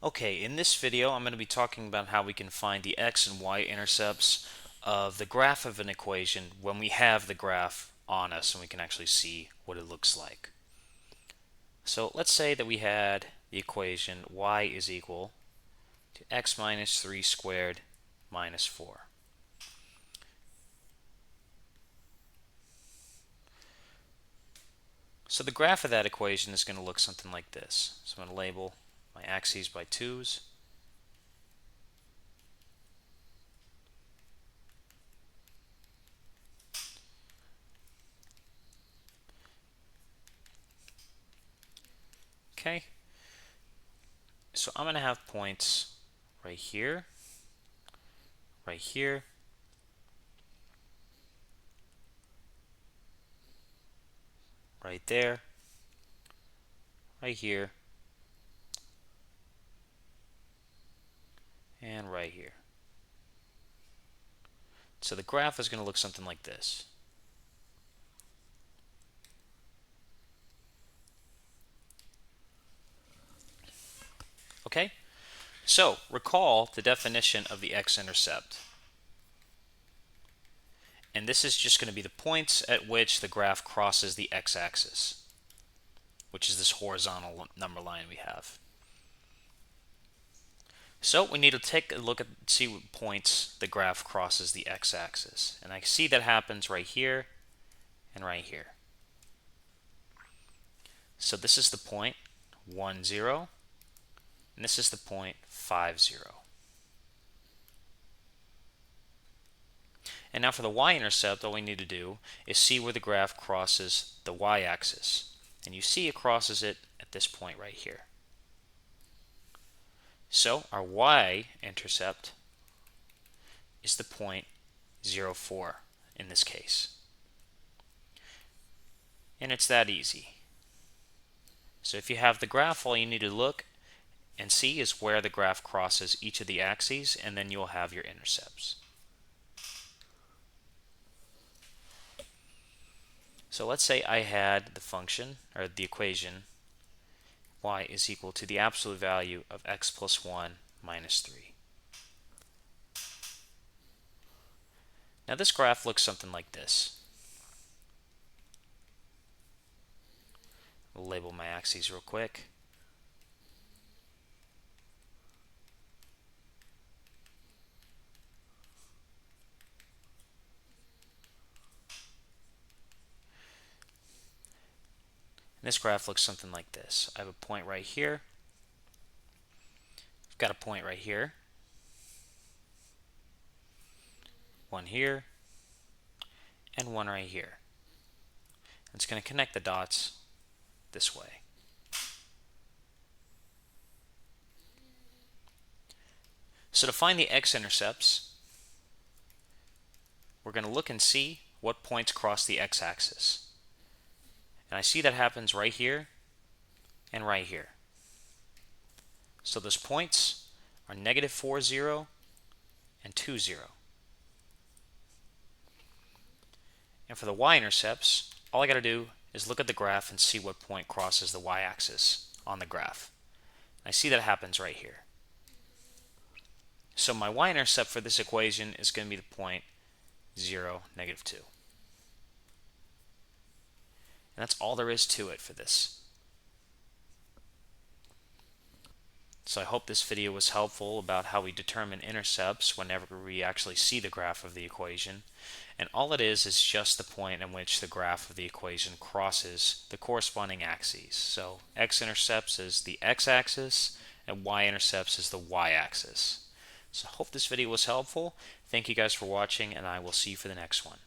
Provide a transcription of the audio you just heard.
Okay, in this video I'm going to be talking about how we can find the x and y intercepts of the graph of an equation when we have the graph on us and we can actually see what it looks like. So let's say that we had the equation y is equal to x minus 3 squared minus 4. So the graph of that equation is going to look something like this. So I'm going to label my axes by 2's. Okay, so I'm going to have points right here, right here, right there, right here, and right here. So the graph is going to look something like this. Okay, so recall the definition of the x-intercept. And this is just going to be the points at which the graph crosses the x-axis, which is this horizontal number line we have. So we need to take a look at see what points the graph crosses the x-axis. And I see that happens right here and right here. So this is the point 1, 0, and this is the point 5, 0. And now for the y-intercept, all we need to do is see where the graph crosses the y-axis. And you see it crosses it at this point right here. So our y-intercept is the point 0, 4 in this case. And it's that easy. So if you have the graph, all you need to look and see is where the graph crosses each of the axes, and then you'll have your intercepts. So let's say I had the function, or the equation, y is equal to the absolute value of x plus 1 minus 3. Now this graph looks something like this. We'll label my axes real quick. And this graph looks something like this. I have a point right here. I've got a point right here. One here. And one right here. It's going to connect the dots this way. So to find the x-intercepts, we're going to look and see what points cross the x-axis. And I see that happens right here and right here. So those points are negative 4, 0 and 2, 0. And for the y-intercepts, all I got to do is look at the graph and see what point crosses the y-axis on the graph. I see that happens right here. So my y-intercept for this equation is going to be the point 0, negative 2. And that's all there is to it for this. So I hope this video was helpful about how we determine intercepts whenever we actually see the graph of the equation. And all it is just the point in which the graph of the equation crosses the corresponding axes. So x-intercepts is the x-axis and y-intercepts is the y-axis. So I hope this video was helpful. Thank you guys for watching, and I will see you for the next one.